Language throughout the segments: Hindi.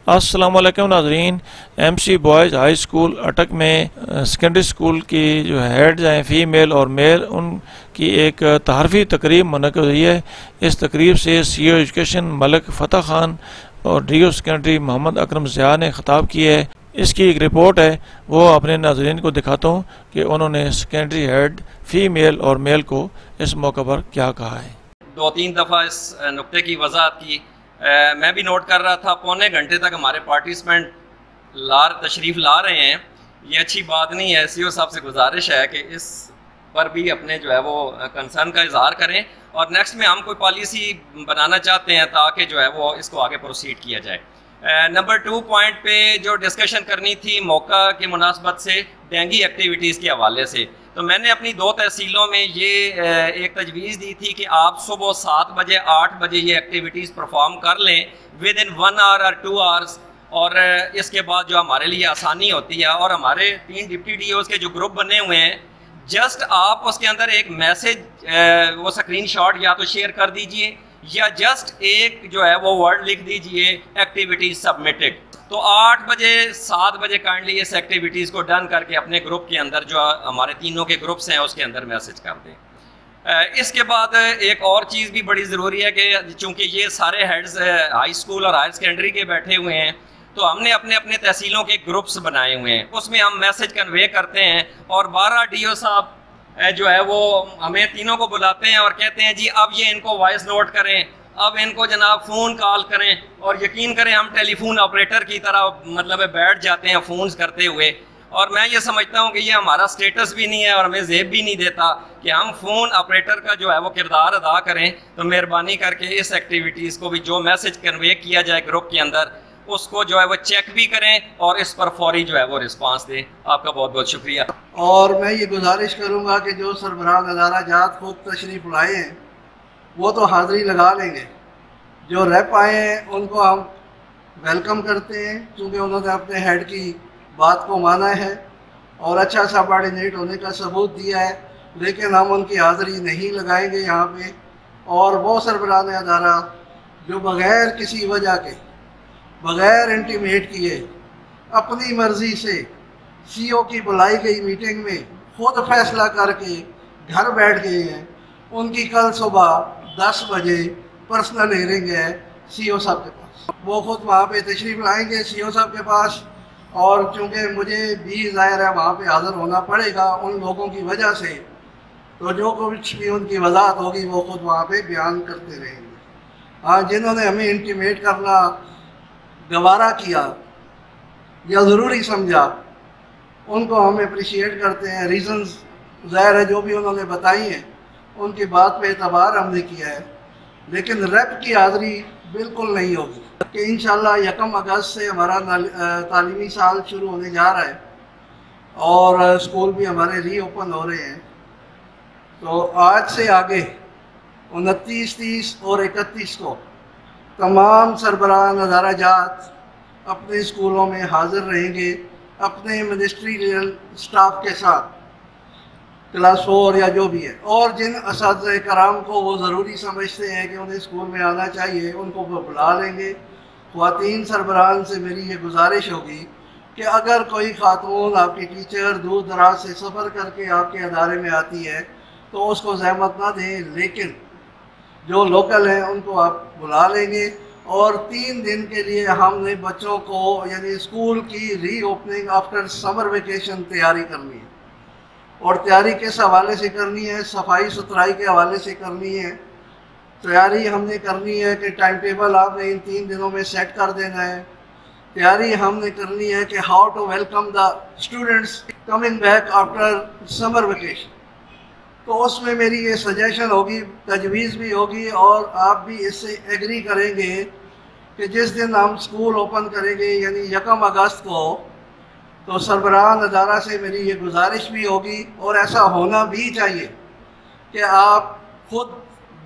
अस्सलामुअलैकुम नाज़रीन, MC बॉयज़ हाई स्कूल अटक में सेकेंडरी स्कूल की जो हेड्स हैं फ़ीमेल और मेल, उनकी एक तारफ़ी तकरीब मुनक़्क़िद हुई है। इस तकरीब से CEO एजुकेशन मलिक फ़तह ख़ान और DO सेकेंडरी मोहम्मद अकरम ज़िया ने ख़िताब किया है। इसकी एक रिपोर्ट है, वो अपने नाज़रीन को दिखाता हूँ कि उन्होंने सेकेंडरी हेड फ़ीमेल और मेल को इस मौके पर क्या कहा है। 2-3 दफ़ा इस नुक्ते की वजाहत की। मैं भी नोट कर रहा था, पौने घंटे तक हमारे पार्टिसिपेंट तशरीफ़ ला रहे हैं। ये अच्छी बात नहीं है। CEO साहब से गुजारिश है कि इस पर भी अपने जो है वो कंसर्न का इजहार करें और नेक्स्ट में हम कोई पॉलिसी बनाना चाहते हैं ताकि जो है वो इसको आगे प्रोसीड किया जाए। नंबर 2 पॉइंट पे जो डिस्कशन करनी थी मौका की मुनासबत से डेंगी एक्टिविटीज़ के हवाले से, तो मैंने अपनी 2 तहसीलों में ये एक तजवीज़ दी थी कि आप सुबह 7 बजे 8 बजे ये एक्टिविटीज़ परफॉर्म कर लें विद इन 1 आवर और 2 आवर्स, और इसके बाद जो हमारे लिए आसानी होती है। और हमारे 3 डिप्टी DOs के जो ग्रुप बने हुए हैं, जस्ट आप उसके अंदर एक मैसेज वो स्क्रीनशॉट या तो शेयर कर दीजिए या जस्ट एक जो है वो वर्ड लिख दीजिए एक्टिविटीज सबमिटेड। तो 8 बजे 7 बजे काइंडली इस एक्टिविटीज़ को डन करके अपने ग्रुप के अंदर जो हमारे तीनों के ग्रुप्स हैं उसके अंदर मैसेज कर दें। इसके बाद एक और चीज़ भी बड़ी ज़रूरी है कि चूँकि ये सारे हेड्स हाई स्कूल और हायर सेकेंडरी के बैठे हुए हैं, तो हमने अपने अपने तहसीलों के ग्रुप्स बनाए हुए हैं, उसमें हम मैसेज कन्वे करते हैं और 12 DO साहब जो है वो हमें तीनों को बुलाते हैं और कहते हैं जी अब ये इनको वॉइस नोट करें, अब इनको जनाब फ़ोन कॉल करें। और यकीन करें हम टेलीफोन ऑपरेटर की तरह मतलब बैठ जाते हैं फ़ोन्स करते हुए। और मैं ये समझता हूँ कि ये हमारा स्टेटस भी नहीं है और हमें ज़ेब भी नहीं देता कि हम फ़ोन ऑपरेटर का जो है वो किरदार अदा करें। तो मेहरबानी करके इस एक्टिविटीज़ को भी जो मैसेज कन्वे किया जाए ग्रुप के अंदर, उसको जो है वो चेक भी करें और इस पर फौरी जो है वो रिस्पांस दें। आपका बहुत बहुत शुक्रिया। और मैं ये गुजारिश करूँगा कि जो सरबराह नज़ारा जात खुद तशरीफ़ लाए हैं वो तो हाज़िरी लगा लेंगे, जो रेप आए हैं उनको हम वेलकम करते हैं क्योंकि उन्होंने अपने हेड की बात को माना है और अच्छा सा कोऑर्डिनेट होने का सबूत दिया है, लेकिन हम उनकी हाज़िरी नहीं लगाएंगे यहाँ पे। और वो सरबराह नज़ारा जो बग़ैर किसी वजह के, बग़ैर इंटीमेट किए, अपनी मर्ज़ी से CEO की बुलाई गई मीटिंग में खुद फैसला करके घर बैठ गए हैं, उनकी कल सुबह 10 बजे पर्सनल हियरिंग है CEO साहब के पास। वो खुद वहाँ पे तशरीफ़ लाएंगे CEO साहब के पास, और चूँकि मुझे भी ज़ाहिर है वहाँ पे हाज़िर होना पड़ेगा उन लोगों की वजह से, तो जो कुछ भी उनकी वजाहत होगी वो खुद वहाँ पे बयान करते रहेंगे। हाँ, जिन्होंने हमें इंटीमेट करना गवारा किया या ज़रूरी समझा उनको हम अप्रिशिएट करते हैं। रीज़न्स ज़ाहिर है जो भी उन्होंने बताई हैं उनकी बात पे एतबार हमने किया है, लेकिन रेप की हाज़िरी बिल्कुल नहीं होगी कि इंशाल्लाह 1 अगस्त से हमारा तालीमी साल शुरू होने जा रहा है और स्कूल भी हमारे रीओपन हो रहे हैं। तो आज से आगे 29, 30 और 31 को तमाम सरबराह नज़ारा जात अपने स्कूलों में हाज़िर रहेंगे अपने मिनिस्ट्रियल स्टाफ के साथ, क्लास 4 या जो भी है। और जिन असातिज़े कराम को वो ज़रूरी समझते हैं कि उन्हें स्कूल में आना चाहिए उनको वो बुला लेंगे। ख़वातीन सरबराहान से मेरी ये गुजारिश होगी कि अगर कोई खातून आपकी टीचर दूर दराज से सफ़र करके आपके अदारे में आती है तो उसको ज़हमत ना दें, लेकिन जो लोकल हैं उनको आप बुला लेंगे। और 3 दिन के लिए हमने बच्चों को यानी स्कूल की रीओपनिंग आफ्टर समर वेकेशन तैयारी करनी है। और तैयारी किस हवाले से करनी है? सफाई सुथराई के हवाले से करनी है। तैयारी हमने करनी है कि टाइम टेबल आपने इन 3 दिनों में सेट कर देना है। तैयारी हमने करनी है कि how to welcome the students coming back after summer vacation. तो उसमें मेरी ये सजेशन होगी, तजवीज़ भी होगी और आप भी इससे एग्री करेंगे कि जिस दिन हम स्कूल ओपन करेंगे यानी 1 अगस्त को, तो सरबराह नज़ारा से मेरी ये गुजारिश भी होगी और ऐसा होना भी चाहिए कि आप खुद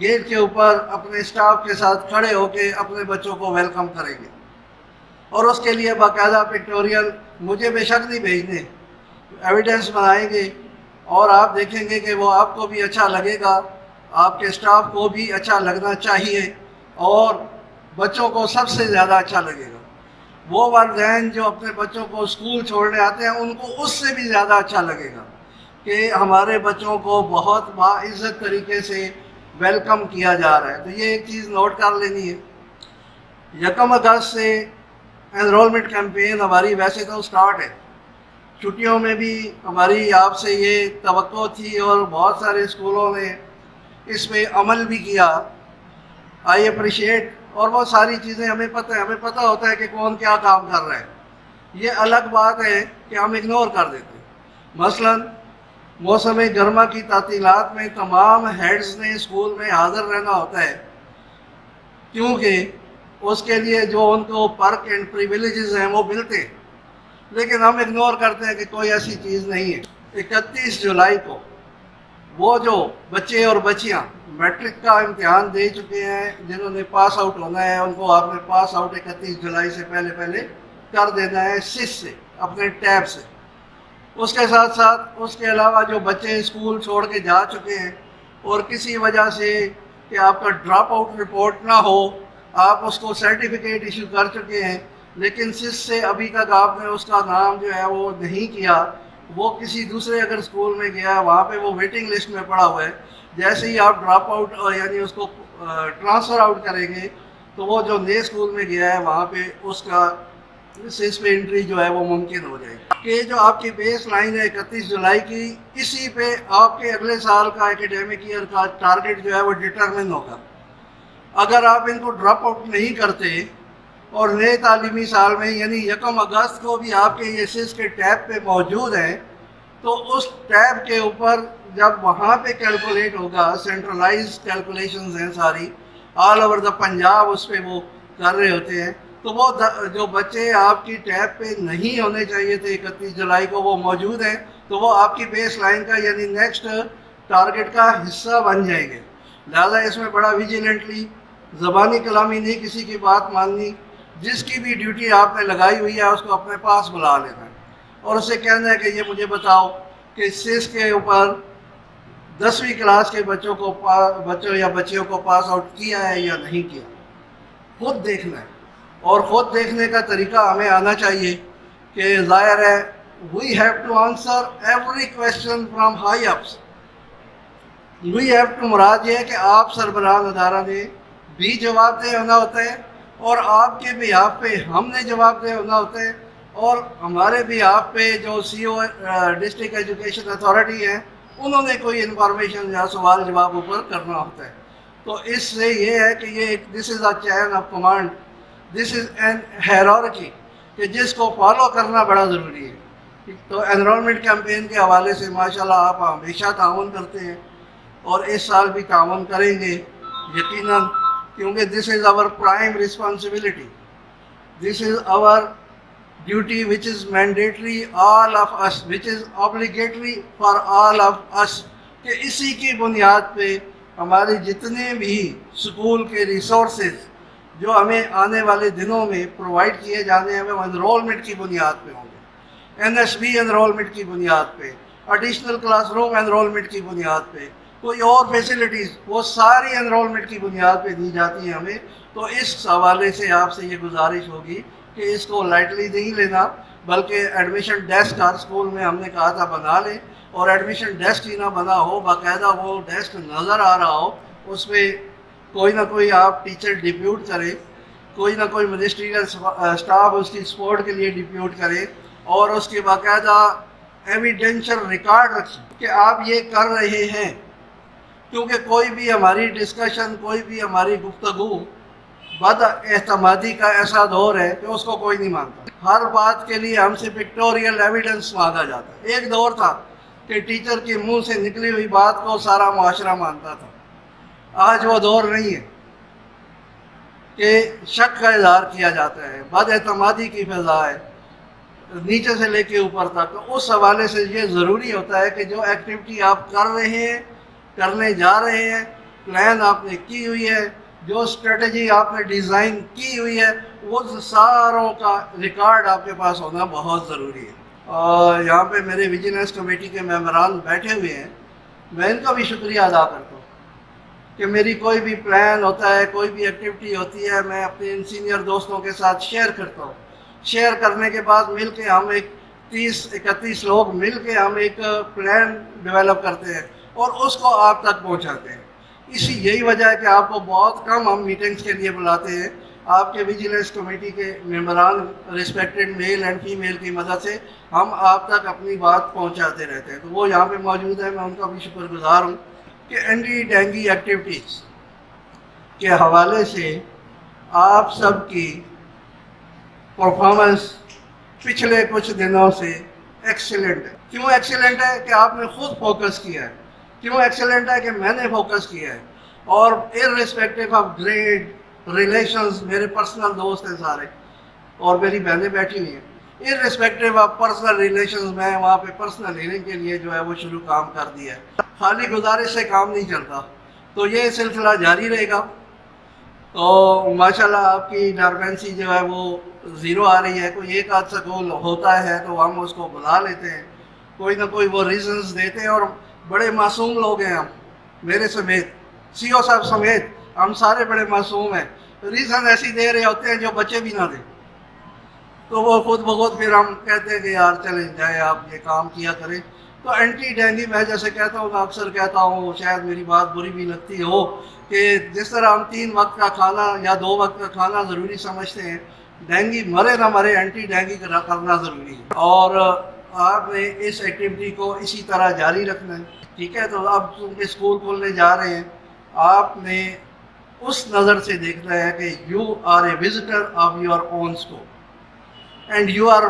गेट के ऊपर अपने स्टाफ के साथ खड़े होकर अपने बच्चों को वेलकम करेंगे। और उसके लिए बाकायदा पिक्टोरियल मुझे बेशक नहीं भेजने, एविडेंस बनाएंगे और आप देखेंगे कि वो आपको भी अच्छा लगेगा, आपके स्टाफ को भी अच्छा लगना चाहिए और बच्चों को सबसे ज़्यादा अच्छा लगेगा। वो वालिदैन जो अपने बच्चों को स्कूल छोड़ने आते हैं उनको उससे भी ज़्यादा अच्छा लगेगा कि हमारे बच्चों को बहुत बाइज़्ज़त तरीके से वेलकम किया जा रहा है। तो ये एक चीज़ नोट कर लेनी है। 1 अगस्त से एनरोलमेंट कैंपेन हमारी वैसे तो स्टार्ट है, छुट्टियों में भी हमारी आपसे ये तवक्को थी और बहुत सारे स्कूलों ने इस पे अमल भी किया। I appreciate. और वो सारी चीज़ें हमें पता है, हमें पता होता है कि कौन क्या काम कर रहा है। ये अलग बात है कि हम इग्नोर कर देते हैं। मसलन मौसम गर्मा की तातीलात में तमाम हेड्स ने स्कूल में हाज़िर रहना होता है, क्योंकि उसके लिए जो उनको पर्क एंड प्रिविलेजेस हैं वो मिलते हैं, लेकिन हम इग्नोर करते हैं कि कोई ऐसी चीज़ नहीं है। 31 जुलाई को वो जो बच्चे और बच्चियां मैट्रिक का इम्तिहान दे चुके हैं, जिन्होंने पास आउट होना है, उनको आपने पास आउट 31 जुलाई से पहले कर देना है सिस से, अपने टैब से। उसके साथ साथ उसके अलावा जो बच्चे स्कूल छोड़ के जा चुके हैं और किसी वजह से कि आपका ड्रॉप आउट रिपोर्ट ना हो, आप उसको सर्टिफिकेट इशू कर चुके हैं लेकिन सिस से अभी तक आपने उसका नाम जो है वो नहीं किया, वो किसी दूसरे अगर स्कूल में गया, वहाँ पे वो वेटिंग लिस्ट में पड़ा हुआ है, जैसे ही आप ड्रॉप आउट यानी उसको ट्रांसफ़र आउट करेंगे तो वो जो नए स्कूल में गया है वहाँ पे उसका सिस पे एंट्री जो है वो मुमकिन हो जाएगी। कि जो आपकी बेस लाइन है 31 जुलाई की, इसी पे आपके अगले साल का एकेडमिक ईयर का टारगेट जो है वो डिटरमिन होगा। अगर आप इनको ड्रॉप आउट नहीं करते और नए तालीमी साल में यानी 1 अगस्त को भी आपके ये सिस के टैब पे मौजूद हैं, तो उस टैब के ऊपर जब वहाँ पे कैलकुलेट होगा, सेंट्रलाइज कैलकुलेशंस हैं सारी, ऑल ओवर द पंजाब उस पर वो कर रहे होते हैं, तो वो जो बच्चे आपकी टैब पे नहीं होने चाहिए थे 31 जुलाई को वो मौजूद हैं, तो वो आपकी बेस लाइन का यानी नेक्स्ट टारगेट का हिस्सा बन जाएंगे। लिहाजा इसमें बड़ा विजिलेंटली, ज़बानी कलामी नहीं किसी की बात माननी, जिसकी भी ड्यूटी आपने लगाई हुई है उसको अपने पास बुला लेना है और उससे कहना है कि ये मुझे बताओ कि सिस के ऊपर 10वीं क्लास के बच्चों या बच्चियों को पास आउट किया है या नहीं किया, खुद देखना है। और ख़ुद देखने का तरीका हमें आना चाहिए कि ज़ाहिर है we have to answer every question from high ups. We have to मुराद ये है कि आप सरबराह अदारा ने भी जवाबदेह होना होता है और आपके बिहाफ पे हमने जवाबदेह होना होता है और हमारे बिहाफ पे जो CO डिस्ट्रिक्ट एजुकेशन अथॉरिटी है उन्होंने कोई इन्फॉर्मेशन या सवाल जवाब ऊपर करना होता है। तो इससे ये है कि ये this is a chain of command, this is an hierarchy कि जिसको फॉलो करना बड़ा ज़रूरी है। तो एनरोलमेंट कैंपेन के हवाले से माशाल्लाह आप हमेशा ताउन करते हैं और इस साल भी ताउन करेंगे यकीनन, क्योंकि this is our prime responsibility, this is our duty which is mandatory all of us, which is obligatory for all of us, कि इसी की बुनियाद पे हमारे जितने भी स्कूल के रिसोर्सेज जो हमें आने वाले दिनों में प्रोवाइड किए जाने हैं वो एनरोलमेंट की बुनियाद पे होंगे, NSB एनरोलमेंट की बुनियाद पे, एडिशनल क्लासरूम एनरोलमेंट की बुनियाद पे, कोई और फैसिलिटीज़ वो सारी एनरोलमेंट की बुनियाद पे दी जाती हैं हमें। तो इस हवाले से आपसे ये गुजारिश होगी कि इसको लाइटली नहीं लेना, बल्कि एडमिशन डेस्क हर स्कूल में हमने कहा था बना लें, और एडमिशन डेस्क ही ना बना हो, बाकायदा वो डेस्क नज़र आ रहा हो, उस पर कोई ना कोई आप टीचर डिप्यूट करें, कोई ना कोई मिनिस्ट्रियल स्टाफ उसकी सपोर्ट के लिए डिप्यूट करे और उसके बाकायदा एविडेंशियल रिकॉर्ड रखें कि आप ये कर रहे हैं। क्योंकि कोई भी हमारी डिस्कशन, कोई भी हमारी गुफ्तगू बदएतमादी का ऐसा दौर है कि उसको कोई नहीं मानता। हर बात के लिए हमसे पिक्टोरियल एविडेंस मांगा जाता है। एक दौर था कि टीचर के मुंह से निकली हुई बात को सारा मुआशरा मानता था, आज वो दौर नहीं है कि शक का इजहार किया जाता है, बदएतमादी की फिजा है नीचे से लेके ऊपर तक। तो उस हवाले से ये ज़रूरी होता है कि जो एक्टिविटी आप कर रहे हैं, करने जा रहे हैं, प्लान आपने की हुई है, जो स्ट्रेटजी आपने डिज़ाइन की हुई है, वो सारों का रिकॉर्ड आपके पास होना बहुत ज़रूरी है। और यहाँ पे मेरे विजिलेंस कमेटी के मेंबरान बैठे हुए हैं, मैं इनका भी शुक्रिया अदा करता हूँ कि मेरी कोई भी प्लान होता है, कोई भी एक्टिविटी होती है, मैं अपने इन सीनियर दोस्तों के साथ शेयर करता हूँ शेयर करने के बाद मिल के हम एक 30-31 लोग मिल के हम एक प्लान डेवलप करते हैं और उसको आप तक पहुंचाते हैं। इसी यही वजह है कि आपको बहुत कम हम मीटिंग्स के लिए बुलाते हैं। आपके विजिलेंस कमेटी के मेंबरान रिस्पेक्टेड मेल एंड फीमेल की मदद से हम आप तक अपनी बात पहुंचाते रहते हैं। तो वो यहाँ पे मौजूद है, मैं उनका भी शुक्रगुजार हूँ कि एंटी डेंगू एक्टिविटीज़ के हवाले से आप सबकी परफॉर्मेंस पिछले कुछ दिनों से एक्सीलेंट है। क्यों एक्सीलेंट है? कि आपने खुद फोकस किया है। क्यों एक्सीलेंट है? कि मैंने फोकस किया है। और इररिस्पेक्टिव ऑफ ग्रेड रिलेशंस, मेरे पर्सनल दोस्त हैं सारे और मेरी बहनें बैठी हुई हैं, इररिस्पेक्टिव ऑफ पर्सनल रिलेशंस मैं वहाँ पे पर्सनल हीलिंग के लिए जो है वो शुरू काम कर दिया है। खाली गुजारिश से काम नहीं चलता, तो ये सिलसिला जारी रहेगा। तो माशाल्लाह आपकी डार्मेंसी जो है वो ज़ीरो आ रही है। कोई एक आध स्कूल होता है तो हम उसको बुला लेते हैं, कोई ना कोई वो रीजंस देते हैं और बड़े मासूम लोग हैं हम, मेरे समेत, सीओ साहब समेत हम सारे बड़े मासूम हैं। रीज़न ऐसी दे रहे होते हैं जो बच्चे भी ना दें, तो वो खुद ब खुद फिर हम कहते हैं कि यार चले जाए आप ये काम किया करें। तो एंटी डेंगू मैं जैसे कहता हूँ, मैं अक्सर कहता हूँ, शायद मेरी बात बुरी भी लगती हो, कि जिस तरह हम 3 वक्त का खाना या 2 वक्त का खाना ज़रूरी समझते हैं, डेंगू मरे ना मरे एंटी डेंगू करना ज़रूरी है। और आपने इस एक्टिविटी को इसी तरह जारी रखना है, ठीक है। तो अब चूँकि स्कूल खुलने जा रहे हैं, आपने उस नज़र से देखना है कि you are a visitor of your own school and you are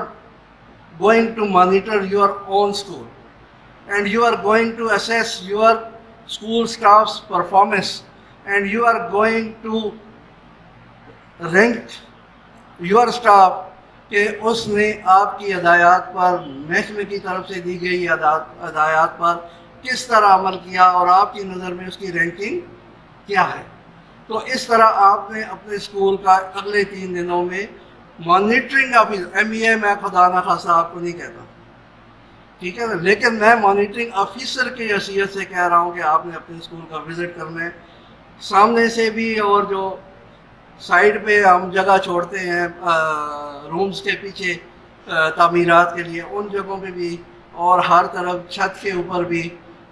going to monitor your own school and you are going to assess your school staffs performance and you are going to rank your staff कि उसने आपकी हदायत पर, महकमे की तरफ से दी गई हदायत पर किस तरह अमल किया और आपकी नज़र में उसकी रैंकिंग क्या है। तो इस तरह आपने अपने स्कूल का अगले 3 दिनों में मॉनिटरिंग ऑफिसर, MEA मैं खुदा ना खासा आपको नहीं कहता, ठीक है ना, लेकिन मैं मॉनिटरिंग ऑफिसर की हैसियत से कह रहा हूँ कि आपने अपने स्कूल का विज़िट करना है, सामने से भी और जो साइड पे हम जगह छोड़ते हैं रूम्स के पीछे तामीरात के लिए, उन जगहों पे भी, और हर तरफ छत के ऊपर भी,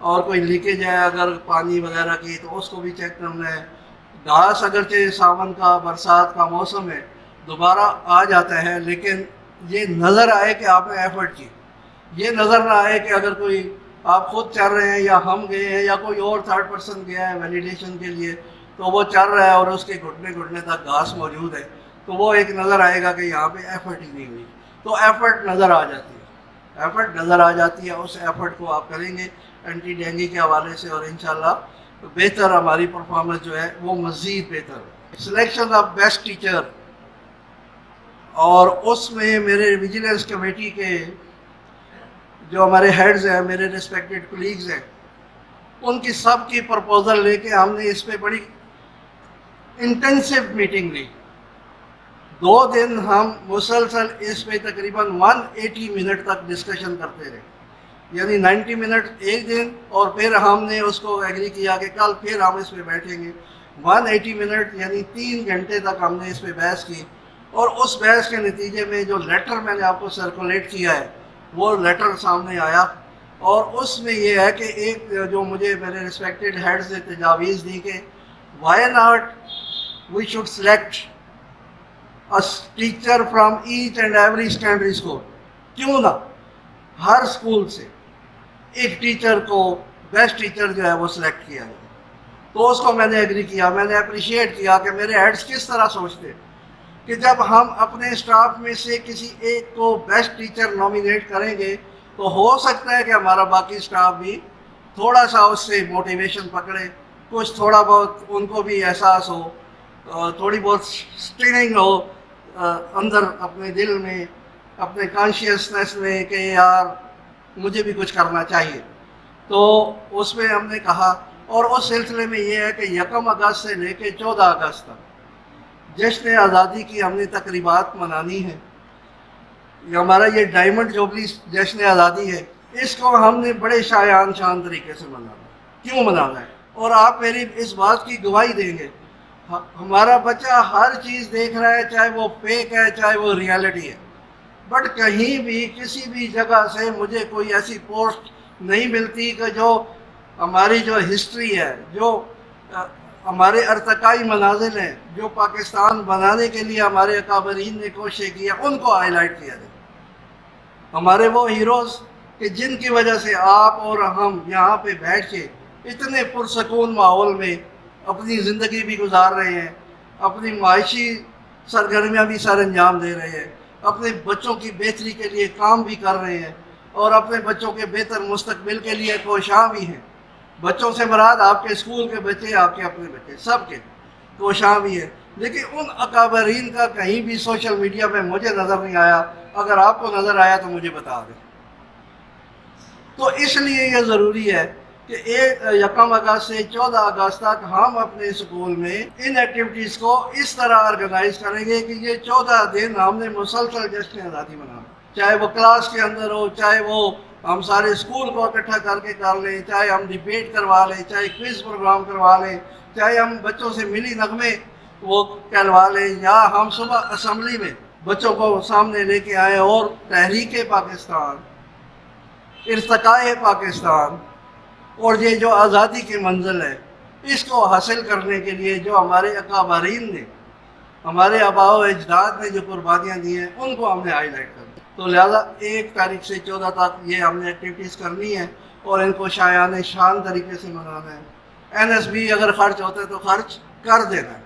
और कोई लीकेज है अगर पानी वगैरह की तो उसको भी चेक करना है। घास अगरचे सावन का, बरसात का मौसम है, दोबारा आ जाता है, लेकिन ये नज़र आए कि आपने एफर्ट की, ये नज़र ना आए कि अगर कोई आप खुद चल रहे हैं या हम गए हैं या कोई और थर्ड पर्सन गया है वैलिडेशन के लिए, तो वो चल रहा है और उसके घुटने तक घास मौजूद है, तो वो एक नज़र आएगा कि यहाँ पे एफर्ट ही नहीं हुई, तो एफर्ट नज़र आ जाती है, एफर्ट नज़र आ जाती है। उस एफर्ट को आप करेंगे एंटी डेंगू के हवाले से और इंशाल्लाह बेहतर हमारी परफॉर्मेंस जो है वो मज़ीद बेहतर। सिलेक्शन ऑफ बेस्ट टीचर, और उसमें मेरे विजिलेंस कमेटी के जो हमारे हेड्स हैं, मेरे रिस्पेक्टेड कलीग्स हैं, उनकी सब की प्रपोज़ल लेके हमने इस पर बड़ी इंटेंसिव मीटिंग ली। 2 दिन हम मुसलसल इस पे तकरीबन 180 मिनट तक डिस्कशन करते रहे, यानी 90 मिनट एक दिन, और फिर हमने उसको एग्री किया कि कल फिर हम इस पे बैठेंगे। 180 मिनट यानी 3 घंटे तक हमने इस पे बहस की, और उस बहस के नतीजे में जो लेटर मैंने आपको सर्कुलेट किया है वो लेटर सामने आया, और उसमें ये है कि एक जो मुझे मेरे रिस्पेक्टेड हेड्स ने तजावीज़ दी कि why not we should select a teacher from each and every standard school, क्यों ना हर स्कूल से एक टीचर को, बेस्ट टीचर जो है वो सिलेक्ट किया जाए। तो उसको मैंने एग्री किया, मैंने अप्रिशिएट किया कि मेरे हेड्स किस तरह सोचते कि जब हम अपने स्टाफ में से किसी एक को बेस्ट टीचर नॉमिनेट करेंगे तो हो सकता है कि हमारा बाकी स्टाफ भी थोड़ा सा उससे मोटिवेशन पकड़े, कुछ थोड़ा बहुत उनको भी एहसास हो, थोड़ी बहुत स्टिरिंग हो अंदर अपने दिल में, अपने कॉन्शियसनेस में कि यार मुझे भी कुछ करना चाहिए। तो उसमें हमने कहा, और उस सिलसिले में ये है कि 1 अगस्त से लेकर 14 अगस्त तक जश्न आज़ादी की हमने तकरीबात मनानी है। हमारा ये डायमंड जुबली जश्न आज़ादी है, इसको हमने बड़े शायान शान तरीके से मनाना। क्यों मनाना है? और आप मेरी इस बात की गवाही देंगे, हमारा बच्चा हर चीज़ देख रहा है, चाहे वो फेक है चाहे वो रियलिटी है, बट कहीं भी किसी भी जगह से मुझे कोई ऐसी पोस्ट नहीं मिलती कि जो हमारी जो हिस्ट्री है, जो हमारे अर्तकाई मनाजिल हैं, जो पाकिस्तान बनाने के लिए हमारे अकाबरीन ने कोशिश की है, उनको हाईलाइट किया जाए। हमारे वो हीरोज़ कि जिनकी वजह से आप और हम यहाँ पे बैठ के इतने पुरसकून माहौल में अपनी ज़िंदगी भी गुजार रहे हैं, अपनी माशी सरगर्मियाँ भी सर अंजाम दे रहे हैं, अपने बच्चों की बेहतरी के लिए काम भी कर रहे हैं और अपने बच्चों के बेहतर मुस्तकबिल के लिए कोशां भी हैं। बच्चों से मुराद आपके स्कूल के बच्चे, आपके अपने बच्चे, सबके कोशां भी है। लेकिन उन अकाबरीन का कहीं भी सोशल मीडिया पे मुझे नज़र नहीं आया। अगर आपको नज़र आया तो मुझे बता दें। तो इसलिए ये ज़रूरी है कि 1 अगस्त से 14 अगस्त तक हम अपने स्कूल में इन एक्टिविटीज़ को इस तरह ऑर्गेनाइज करेंगे कि ये 14 दिन हमने मुसलसल जश्न आज़ादी मनाना, चाहे वो क्लास के अंदर हो, चाहे वो हम सारे स्कूल को इकट्ठा करके कर लें, चाहे हम डिबेट करवा लें, चाहे क्विज प्रोग्राम करवा लें, चाहे हम बच्चों से मिली नगमे वो कहलवा लें, या हम सुबह असम्बली में बच्चों को सामने लेके आए और तहरीक पाकिस्तान, इर्तिकाए पाकिस्तान और ये जो आज़ादी की मंजिल है, इसको हासिल करने के लिए जो हमारे अकाबरीन ने, हमारे आबाओ अजदाद ने जो कुर्बानियाँ दी हैं, उनको हमने हाईलाइट कर दिया। तो लिहाजा 1 तारीख से 14 तक ये हमने एक्टिविटीज़ करनी है और इनको शायान शान तरीके से मनाना है। NSB अगर ख़र्च होता है तो ख़र्च कर देना है,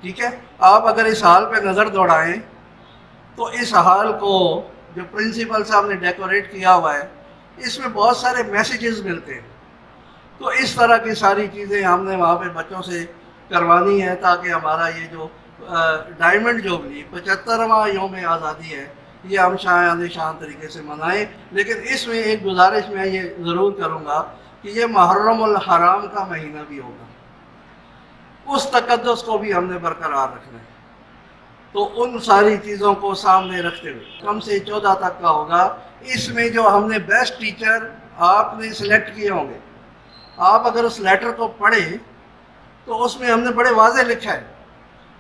ठीक है। आप अगर इस हाल पे नज़र दौड़ाएं तो इस हाल को जो प्रिंसिपल साहब ने डेकोरेट किया हुआ है, इसमें बहुत सारे मैसेजेस मिलते हैं। तो इस तरह की सारी चीज़ें हमने वहाँ पे बच्चों से करवानी है ताकि हमारा ये जो डायमंड जुबली 75वां यौम आज़ादी है, ये हम शायान शान तरीके से मनाएं। लेकिन इसमें एक गुजारिश मैं ये ज़रूर करूँगा कि ये मुहर्रमुल हराम का महीना भी होगा, उस तकद्दुस को भी हमने बरकरार रखना है। तो उन सारी चीज़ों को सामने रखते हुए कम से 14 तक का होगा। इसमें जो हमने बेस्ट टीचर आपने सिलेक्ट किए होंगे, आप अगर उस लेटर को पढ़ें तो उसमें हमने बड़े वाज़े लिखा है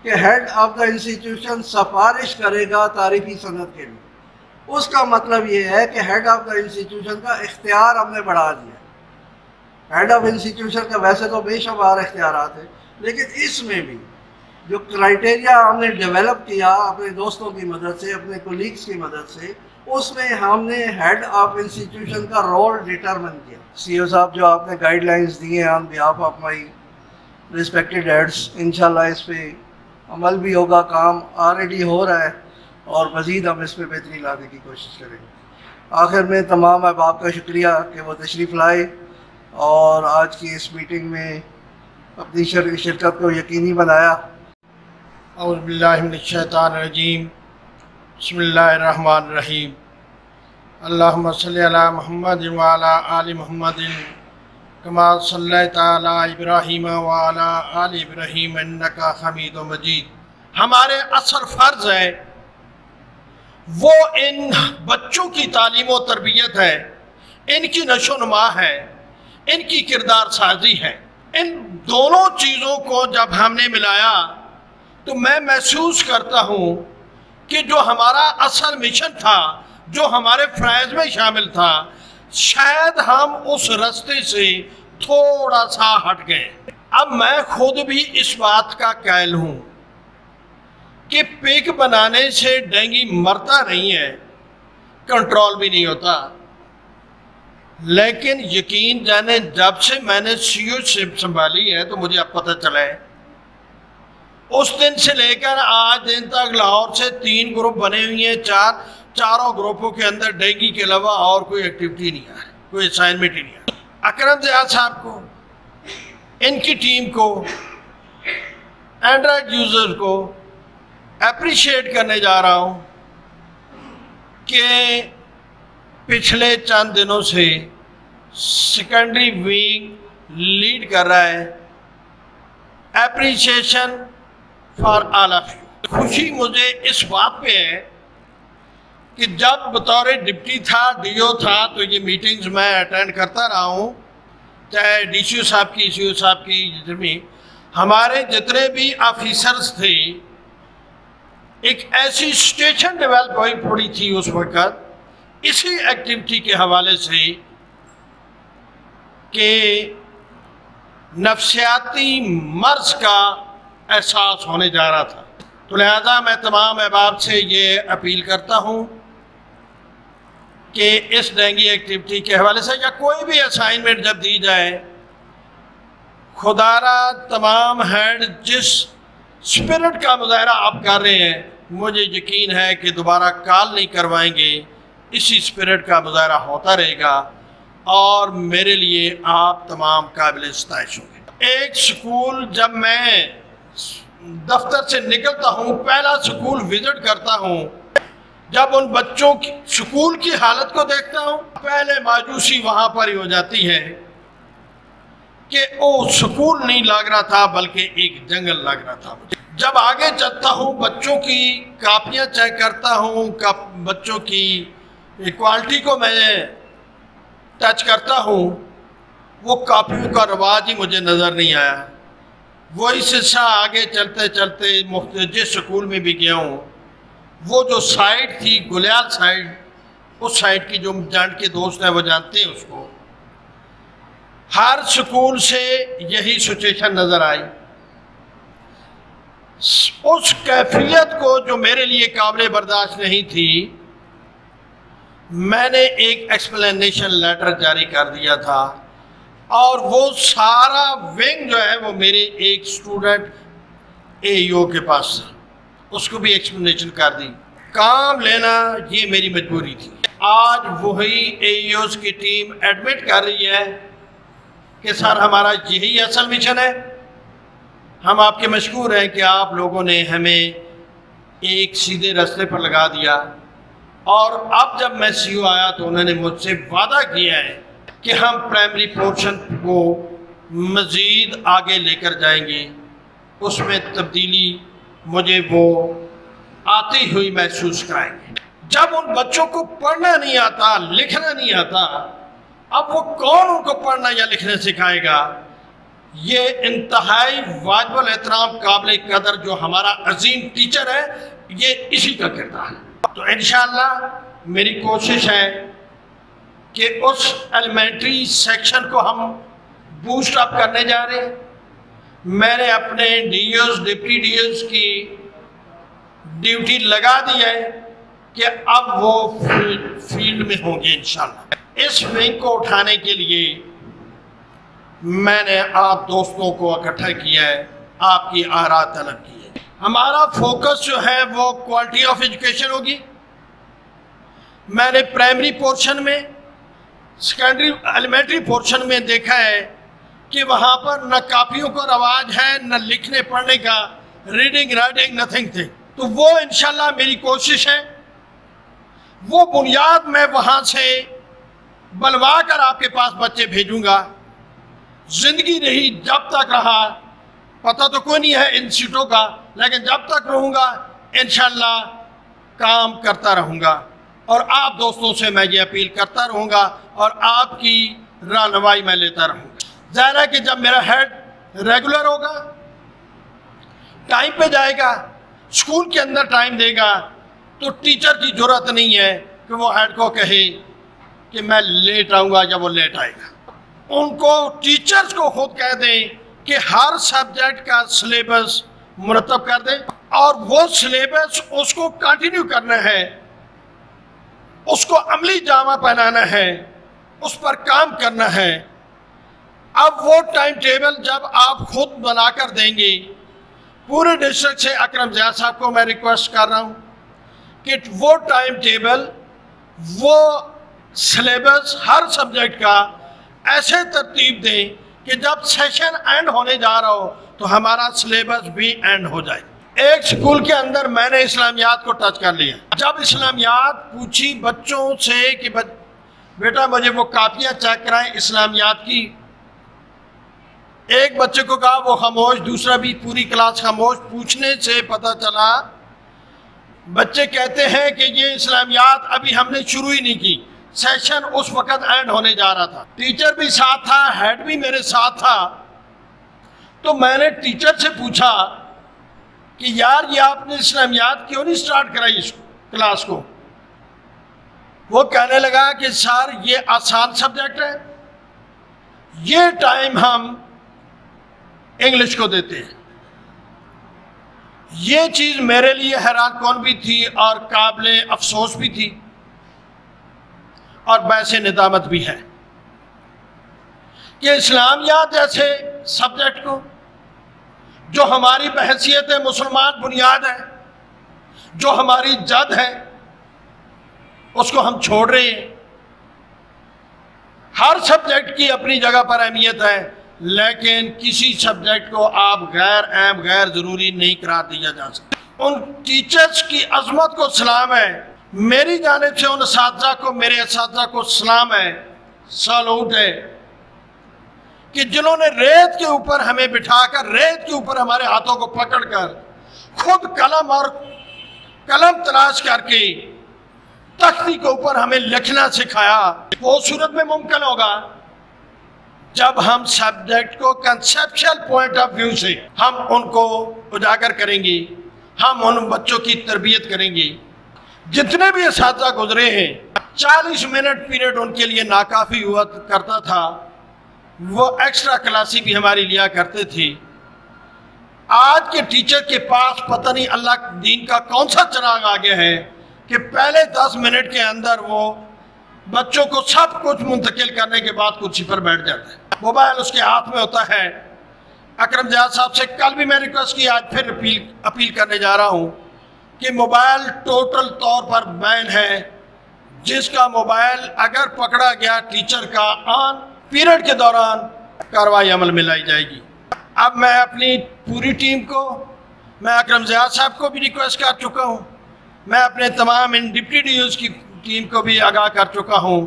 कि हेड ऑफ द इंस्टीट्यूशन सिफारिश करेगा तारीफ़ी सनद के लिए। उसका मतलब ये है कि हेड ऑफ द इंस्टीट्यूशन का इख्तियार हमने बढ़ा दिया। हेड ऑफ इंस्टीट्यूशन का वैसे तो बेशुमार इख्तियारात है, लेकिन इसमें भी जो क्राइटेरिया हमने डेवलप किया अपने दोस्तों की मदद से, अपने कोलीग्स की मदद से, उसमें हमने हेड ऑफ इंस्टीट्यूशन का रोल डिटरमिन किया। CEO साहब जो आपने गाइडलाइंस दिए हैं on behalf of my respected heads, इंशाल्लाह इस पे अमल भी होगा, काम ऑलरेडी हो रहा है और मज़ीद हम इस पर बेहतरी लाने की कोशिश करेंगे। आखिर में तमाम अहबाब का शुक्रिया कि वो तशरीफ़ लाए और आज की इस मीटिंग में अपनी शिरकत को यकीनी बनाया। औज़ु बिल्लाहि मिनश शैतानिर रजीम, बिस्मिल्लाहिर्रहमानिर्रहीम। अल्लाहुम्मा सल्लि अला मुहम्मदिन व अला आलि मुहम्मदिन कमा सल्लैता अला इब्राहीम व अला आलि इब्राहीम इन्नका हमीदुम मजीद। हमारे असल फ़र्ज़ है वो इन बच्चों की तालीम व तरबियत है, इनकी नशोनुमा है, इनकी किरदार साजी है। इन दोनों चीज़ों को जब हमने मिलाया तो मैं महसूस करता हूँ कि जो हमारा असल मिशन था, जो हमारे फ़राइज़ में शामिल था, शायद हम उस रास्ते से थोड़ा सा हट गए। अब मैं खुद भी इस बात का कायल हूँ कि पिक बनाने से डेंगू मरता नहीं है, कंट्रोल भी नहीं होता। लेकिन यकीन जाने जब से मैंने CEO संभाली है तो मुझे अब पता चला है, उस दिन से लेकर आज दिन तक लाहौर से 3 ग्रुप बने हुए हैं। चारों ग्रुपों के अंदर डेंगू के अलावा और कोई एक्टिविटी नहीं है, कोई असाइनमेंट ही नहीं है। अकरम ज़ियाद साहब को, इनकी टीम को, एंड्रॉयड यूज़र को अप्रिशिएट करने जा रहा हूँ कि पिछले चंद दिनों से सेकेंडरी विंग लीड कर रहा है। Appreciation for all of you. खुशी मुझे इस बात पे है कि जब बतौर डिप्टी था, DO था, तो ये मीटिंग्स मैं अटेंड करता रहा हूँ, चाहे DCO साहब की, CO साहब की, जितने हमारे जितने भी ऑफिसर्स थे एक ऐसी सिचुएशन डेवलप हुई पड़ी थी उस वक्त इसी एक्टिविटी के हवाले से कि नफ्सियाती मर्ज का एहसास होने जा रहा था। तो लिहाजा मैं तमाम अहबाब से ये अपील करता हूँ कि इस डेंगी एक्टिविटी के हवाले से या कोई भी असाइनमेंट जब दी जाए, खुदारा तमाम हेड जिस स्पिरिट का मुजाहरा आप कर रहे हैं, मुझे यकीन है कि दोबारा कॉल नहीं करवाएंगे, इसी स्पिरिट का मुजाहरा होता रहेगा और मेरे लिए आप तमाम काबिल इस्ताइश होंगे। एक स्कूल जब मैं दफ्तर से निकलता हूँ, पहला स्कूल विजिट करता हूँ, जब उन बच्चों की स्कूल की हालत को देखता हूँ, पहले मायूसी वहाँ पर ही हो जाती है कि वो स्कूल नहीं लग रहा था बल्कि एक जंगल लग रहा था। जब आगे चलता हूँ, बच्चों की कापियाँ चेक करता हूँ, बच्चों की क्वालिटी को मैं टच करता हूँ, वो कापियों का रवाज ही मुझे नज़र नहीं आया। वही सिलसिला आगे चलते चलते जिस स्कूल में भी गया हूँ, वो जो साइड थी गुलियाल साइड, उस साइड की जो जान के दोस्त हैं वो जानते हैं उसको, हर स्कूल से यही सिचुएशन नज़र आई। उस कैफियत को जो मेरे लिए काबिल बर्दाश्त नहीं थी, मैंने एक एक्सप्लेनेशन लेटर जारी कर दिया था और वो सारा विंग जो है वो मेरे एक स्टूडेंट एईओ के पास था, उसको भी एक्सप्लेनेशन कर दी। काम लेना ये मेरी मजबूरी थी। आज वही एईओस की टीम एडमिट कर रही है कि सर हमारा यही असल मिशन है, हम आपके मशकूर हैं कि आप लोगों ने हमें एक सीधे रास्ते पर लगा दिया। और अब जब मैं सीईओ आया तो उन्होंने मुझसे वादा किया है कि हम प्राइमरी पोर्शन को मज़ीद आगे लेकर जाएंगे, उसमें तब्दीली मुझे वो आती हुई महसूस कराएंगे। जब उन बच्चों को पढ़ना नहीं आता, लिखना नहीं आता, अब वो कौन उनको पढ़ना या लिखना सिखाएगा? ये इंतहाई वाजिबुल एहतराम काबिल कदर जो हमारा अजीम टीचर है, ये इसी का किरदार है। तो इंशाअल्लाह मेरी कोशिश है कि उस एलिमेंट्री सेक्शन को हम बूस्ट अप करने जा रहे हैं। मैंने अपने डीओस डिप्टी डीओस की ड्यूटी लगा दी है कि अब वो फील्ड में होंगे इंशाअल्लाह। इस विंग को उठाने के लिए मैंने आप दोस्तों को इकट्ठा किया है, आपकी आरा तलब की है। हमारा फोकस जो है वो क्वालिटी ऑफ एजुकेशन होगी। मैंने प्राइमरी पोर्शन में, सेकेंडरी एलिमेंट्री पोर्शन में देखा है कि वहाँ पर न कापियों का रवाज है, न लिखने पढ़ने का, रीडिंग राइटिंग नथिंग थिंग। तो वो इंशाल्लाह मेरी कोशिश है, वो बुनियाद मैं वहाँ से बनवा कर आपके पास बच्चे भेजूँगा। ज़िंदगी रही जब तक रहा, पता तो कोई नहीं है इंस्टीट्यूटों का, लेकिन जब तक रहूँगा इंशाल्लाह काम करता रहूँगा और आप दोस्तों से मैं ये अपील करता रहूँगा और आपकी रहनुमाई मैं लेता रहूँगा। ज़ाहिर है कि जब मेरा हेड रेगुलर होगा, टाइम पे जाएगा, स्कूल के अंदर टाइम देगा, तो टीचर की ज़रूरत नहीं है कि वो हेड को कहे कि मैं लेट आऊँगा या वो लेट आएगा। उनको टीचर्स को खुद कह दें कि हर सब्जेक्ट का सिलेबस मुरतब कर दें और वो सिलेबस उसको कंटिन्यू करना है, उसको अमली जामा पहनाना है, उस पर काम करना है। अब वो टाइम टेबल जब आप खुद बनाकर देंगे, पूरे डिस्ट्रिक्ट से अकरम ज़िया साहब को मैं रिक्वेस्ट कर रहा हूँ कि वो टाइम टेबल, वो सिलेबस हर सब्जेक्ट का ऐसे तरतीब दें कि जब सेशन एंड होने जा रहा हो तो हमारा सिलेबस भी एंड हो जाए। एक स्कूल के अंदर मैंने इस्लामियात को टच कर लिया। जब इस्लामियात पूछी बच्चों से कि बेटा मुझे वो कापियाँ चेक कराएं इस्लामियात की, एक बच्चे को कहा वो खामोश, दूसरा भी पूरी क्लास खामोश। पूछने से पता चला बच्चे कहते हैं कि ये इस्लामियात अभी हमने शुरू ही नहीं की, सेशन उस वक्त एंड होने जा रहा था। टीचर भी साथ था, हेड भी मेरे साथ था। तो मैंने टीचर से पूछा कि यार ये आपने इस्लामियात क्यों नहीं स्टार्ट कराई इस क्लास को। वो कहने लगा कि सर ये आसान सब्जेक्ट है, ये टाइम हम इंग्लिश को देते हैं। ये चीज़ मेरे लिए हैरान कौन भी थी और काबिले अफसोस भी थी और वैसे निदामत भी है कि इस्लामियात जैसे सब्जेक्ट को, जो हमारी बहैसियत मुसलमान बुनियाद है, जो हमारी जद है, उसको हम छोड़ रहे हैं। हर सब्जेक्ट की अपनी जगह पर अहमियत है, लेकिन किसी सब्जेक्ट को आप गैर अहम गैर ज़रूरी नहीं करार दिया जा सकता। उन टीचर्स की अजमत को सलाम है, मेरी जानिब से उन असातिज़ा को, मेरे असातिज़ा को सलाम है, सैल्यूट है कि जिन्होंने रेत के ऊपर हमें बिठाकर, रेत के ऊपर हमारे हाथों को पकड़कर खुद कलम और कलम तलाश करके तख्ती के ऊपर हमें लिखना सिखाया। वो सूरत में मुमकिन होगा जब हम सब्जेक्ट को कंसेप्चुअल पॉइंट ऑफ व्यू से हम उनको उजागर करेंगे, हम उन बच्चों की तरबियत करेंगे। जितने भी असातिज़ा गुजरे हैं, 40 मिनट पीरियड उनके लिए नाकाफ़ी हुआ करता था। वो एक्स्ट्रा क्लासेस भी हमारी लिया करते थे। आज के टीचर के पास पता नहीं अल्लाह दीन का कौन सा चिराग आ गया है कि पहले 10 मिनट के अंदर वो बच्चों को सब कुछ मुंतकिल करने के बाद कुर्सी पर बैठ जाता है। मोबाइल उसके हाथ में होता है। अकरम जहाज साहब से कल भी मैं रिक्वेस्ट की, आज फिर अपील करने जा रहा हूँ कि मोबाइल टोटल तौर पर बैन है। जिसका मोबाइल अगर पकड़ा गया टीचर का ऑन पीरियड के दौरान कार्रवाई अमल में लाई जाएगी। अब मैं अपनी पूरी टीम को, मैं अकरम जहाज साहब को भी रिक्वेस्ट कर चुका हूँ, मैं अपने तमाम इन डिप्टी डीओज की टीम को भी आगाह कर चुका हूँ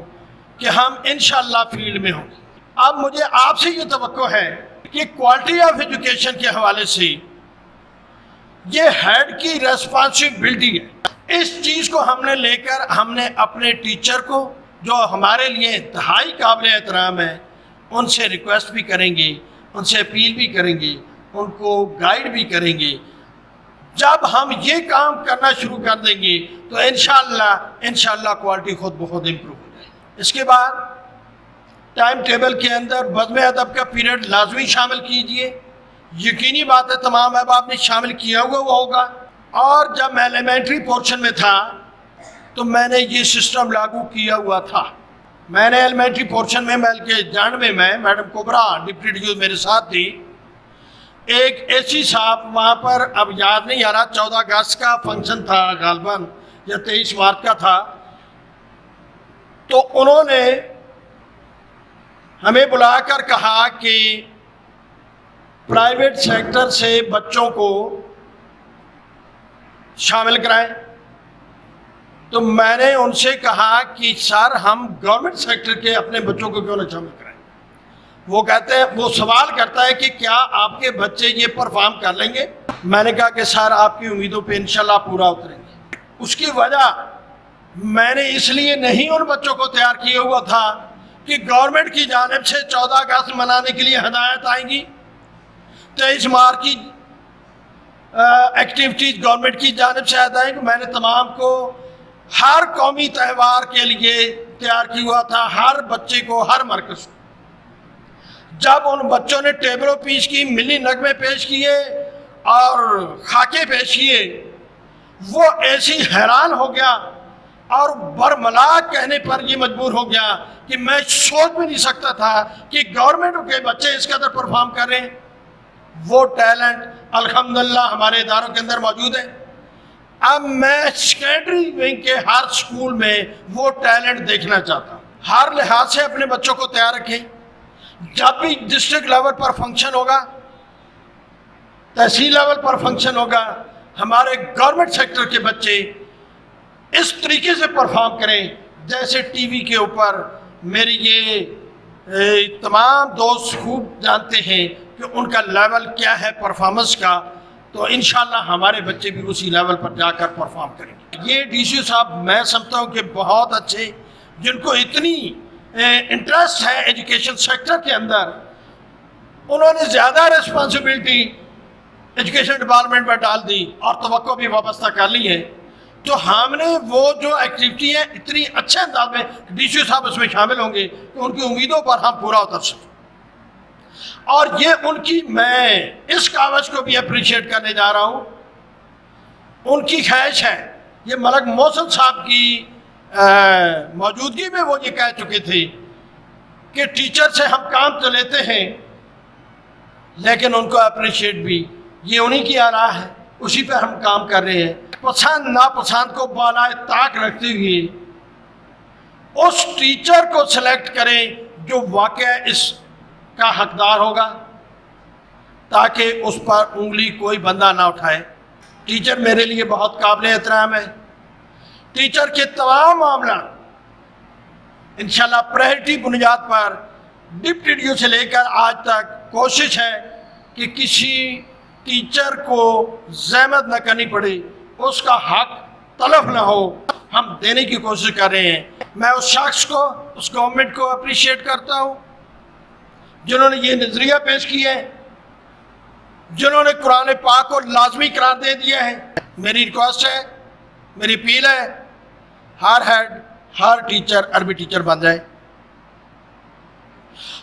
कि हम इंशाअल्लाह फील्ड में हों। अब मुझे आपसे ये तवक्को है कि क्वालिटी ऑफ एजुकेशन के हवाले से ये हेड की रेस्पॉन्सिबिलिटी है। इस चीज़ को हमने लेकर हमने अपने टीचर को, जो हमारे लिए इंतहाई काबिल एहतराम है, उनसे रिक्वेस्ट भी करेंगे, उनसे अपील भी करेंगे, उनको गाइड भी करेंगे। जब हम ये काम करना शुरू कर देंगे तो इंशाअल्लाह क्वालिटी खुद ब खुद इम्प्रूव हो जाएगी। इसके बाद टाइम टेबल के अंदर बज़्म अदब का पीरियड लाजमी शामिल कीजिए। यकीनी बात है तमाम अहबाब ने शामिल किया हुआ होगा। और जब मैं एलिमेंट्री पोर्शन में था तो मैंने ये सिस्टम लागू किया हुआ था। मैंने एलिमेंट्री पोर्शन में बल्कि 92 में मैडम कोबरा डिप्टी डी मेरे साथ थी। एक एसी साहब वहाँ पर, अब याद नहीं आ रहा, 14 अगस्त का फंक्शन था गालबन या 23 मार्च का था, तो उन्होंने हमें बुलाकर कहा कि प्राइवेट सेक्टर से बच्चों को शामिल कराएं। तो मैंने उनसे कहा कि सर हम गवर्नमेंट सेक्टर के अपने बच्चों को क्यों न शामिल कराएं। वो कहते हैं, वो सवाल करता है कि क्या आपके बच्चे ये परफॉर्म कर लेंगे। मैंने कहा कि सर आपकी उम्मीदों पे इंशाल्लाह पूरा उतरेंगे। उसकी वजह मैंने इसलिए नहीं उन बच्चों को तैयार किया हुआ था कि गवर्नमेंट की जानिब से 14 अगस्त मनाने के लिए हदायत आएंगी, 23 मार्च की एक्टिविटीज गवर्नमेंट की जानिब से आएंगी। मैंने तमाम को हर कौमी त्यौहार के लिए तैयार किया हुआ था, हर बच्चे को, हर मरकज को। जब उन बच्चों ने टेबलों पेश की, मिली नगमे पेश किए और खाके पेश किए, वो ऐसी हैरान हो गया और बरमलाक कहने पर ये मजबूर हो गया कि मैं सोच भी नहीं सकता था कि गवर्नमेंट के बच्चे इस कदर परफॉर्म कर रहे हैं। वो टैलेंट अल्हम्दुलिल्लाह हमारे इदारों के अंदर मौजूद है। अब मैं सेकेंडरी विंग के हर स्कूल में वो टैलेंट देखना चाहता हूँ। हर लिहाज से अपने बच्चों को तैयार रखें। जब भी डिस्ट्रिक्ट लेवल पर फंक्शन होगा, तहसील लेवल पर फंक्शन होगा, हमारे गवर्नमेंट सेक्टर के बच्चे इस तरीके से परफॉर्म करें जैसे टीवी के ऊपर। मेरी ये तमाम दोस्त खूब जानते हैं कि उनका लेवल क्या है परफॉर्मेंस का, तो इंशाल्लाह हमारे बच्चे भी उसी लेवल पर जाकर परफॉर्म करेंगे। ये डीसी साहब मैं समझता हूँ कि बहुत अच्छे, जिनको इतनी इंटरेस्ट है एजुकेशन सेक्टर के अंदर, उन्होंने ज़्यादा रिस्पॉन्सिबिलिटी एजुकेशन डिपार्टमेंट में डाल दी और तवक्को भी वाबस्ता कर ली है, तो हमने वो जो एक्टिविटी है इतनी अच्छे अंदाज में डीसी साहब उसमें शामिल होंगे कि उनकी उम्मीदों पर हम पूरा उतर सकें। और ये उनकी, मैं इस कागज को भी अप्रिशिएट करने जा रहा हूँ, उनकी ख्वाहिश है। ये मलक मोहसिन साहब की मौजूदगी में वो ये कह चुके थे कि टीचर से हम काम तो लेते हैं लेकिन उनको अप्रिशिएट भी, ये उन्हीं की आरा है, उसी पर हम काम कर रहे हैं। पसंद नापसंद को बालाए ताक रखते हुए उस टीचर को सिलेक्ट करें जो वाकई इसका हकदार होगा, ताकि उस पर उंगली कोई बंदा ना उठाए। टीचर मेरे लिए बहुत काबिल एहतराम है। टीचर के तमाम मामला इंशाल्लाह प्रायोरिटी बुनियाद पर डिप्टी डी से लेकर आज तक कोशिश है कि किसी टीचर को ज़हमत न करनी पड़े, उसका हक तलफ ना हो, हम देने की कोशिश कर रहे हैं। मैं उस शख्स को, उस गवर्नमेंट को अप्रिशिएट करता हूँ जिन्होंने ये नज़रिया पेश किया है, जिन्होंने कुरान पाक को लाजमी करार दे दिया है। मेरी रिक्वेस्ट है, मेरी अपील है, हर हेड, हर टीचर अरबी टीचर बन जाए।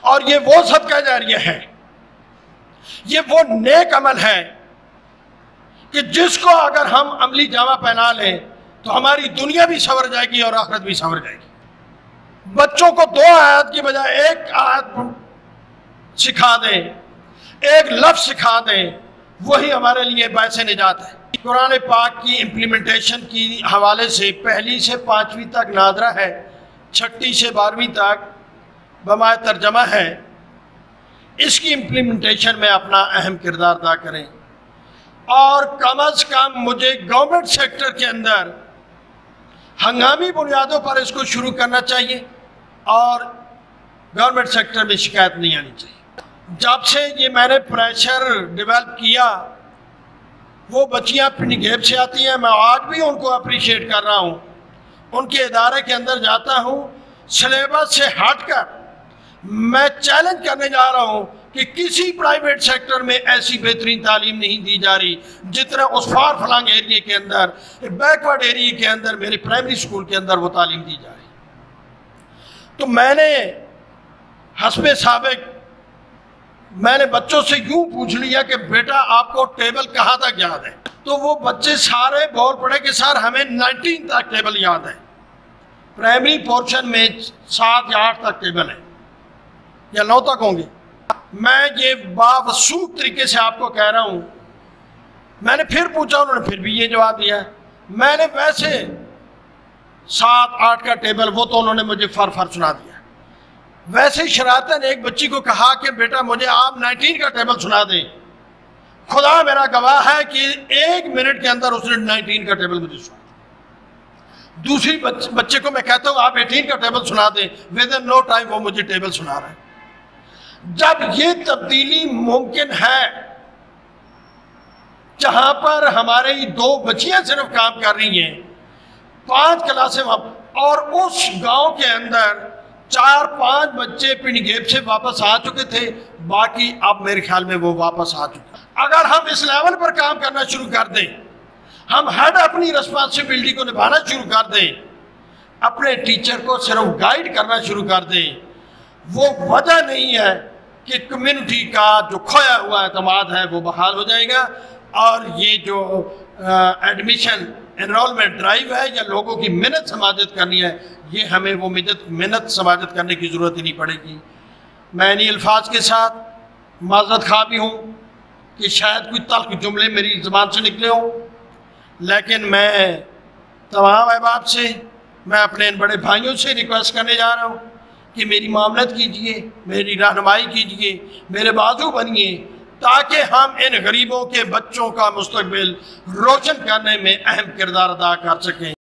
और ये वो सदका जारिया है, ये वो नेक अमल है कि जिसको अगर हम अमली जामा पहना लें तो हमारी दुनिया भी संवर जाएगी और आखिरत भी संवर जाएगी। बच्चों को 2 आयत की बजाय 1 आयत सिखा दें, 1 लफ्ज सिखा दें, वही हमारे लिए बायसे निजात है। कुरान पाक की इम्प्लीमेंटेशन की हवाले से 1 से 5वीं तक नादरा है, 6ठी से 12वीं तक बमाए तर्जमा है। इसकी इम्प्लीमेंटेशन में अपना अहम किरदार अदा करें और कम अज़ कम मुझे गवर्नमेंट सेक्टर के अंदर हंगामी बुनियादों पर इसको शुरू करना चाहिए और गवर्नमेंट सेक्टर में शिकायत नहीं आनी चाहिए। जब से ये मैंने प्रेशर डेवलप किया, वो बच्चियाँ पिंडीगेब से आती हैं, मैं आज भी उनको अप्रिशिएट कर रहा हूँ। उनके इदारे के अंदर जाता हूँ, सिलेबस से हटकर मैं चैलेंज करने जा रहा हूँ कि किसी प्राइवेट सेक्टर में ऐसी बेहतरीन तालीम नहीं दी जा रही जितना उस फार फलांग एरिया के अंदर, बैकवर्ड एरिया के अंदर, मेरे प्राइमरी स्कूल के अंदर वो तालीम दी जा रही। तो मैंने हस्बे साबिक मैंने बच्चों से यूं पूछ लिया कि बेटा आपको टेबल कहाँ तक याद है, तो वो बच्चे सारे बोल पड़े कि सर हमें 19 तक टेबल याद है। प्राइमरी पोर्शन में 7 या 8 तक टेबल है या 9 तक होंगे। मैं ये बावसूख तरीके से आपको कह रहा हूँ। मैंने फिर पूछा, उन्होंने फिर भी ये जवाब दिया। मैंने वैसे 7-8 का टेबल, वो तो उन्होंने मुझे फर सुना दिया। वैसे शरारतन एक बच्ची को कहा कि बेटा मुझे आप 19 का टेबल सुना दें। खुदा मेरा गवाह है कि 1 मिनट के अंदर उसने 19 का टेबल मुझे सुना। दूसरी बच्चे को मैं कहता हूँ आप 18 का टेबल सुना दें, विद इन नो टाइम वो मुझे टेबल सुना रहा है। जब ये तब्दीली मुमकिन है, जहां पर हमारे 2 बच्चियां सिर्फ काम कर रही हैं, 5 क्लासें, और उस गांव के अंदर 4-5 बच्चे पिंडीगेब से वापस आ चुके थे, बाकी अब मेरे ख्याल में वो वापस आ चुके। अगर हम इस लेवल पर काम करना शुरू कर दें, हम हेड अपनी रिस्पॉन्सिबिलिटी को निभाना शुरू कर दें, अपने टीचर को सिर्फ गाइड करना शुरू कर दें, वो वजह नहीं है कि कम्युनिटी का जो खोया हुआ एतमाद है वो बहाल हो जाएगा। और ये जो एडमिशन एनरोलमेंट ड्राइव है या लोगों की मेहनत समाजत करनी है, ये हमें वो मेहनत समाजत करने की ज़रूरत ही नहीं पड़ेगी। मैं इन्हीं अल्फाज के साथ माज़रत खा भी हूँ कि शायद कोई तल्ख जुमले मेरी ज़बान से निकले हों, लेकिन मैं तमाम अहबाब से, मैं अपने इन बड़े भाइयों से रिक्वेस्ट करने जा रहा हूँ कि मेरी मामलत कीजिए, मेरी रहनुमाई कीजिए, मेरे बाजू बनिए, ताकि हम इन गरीबों के बच्चों का मुस्तकबिल रोशन करने में अहम किरदार अदा कर सकें।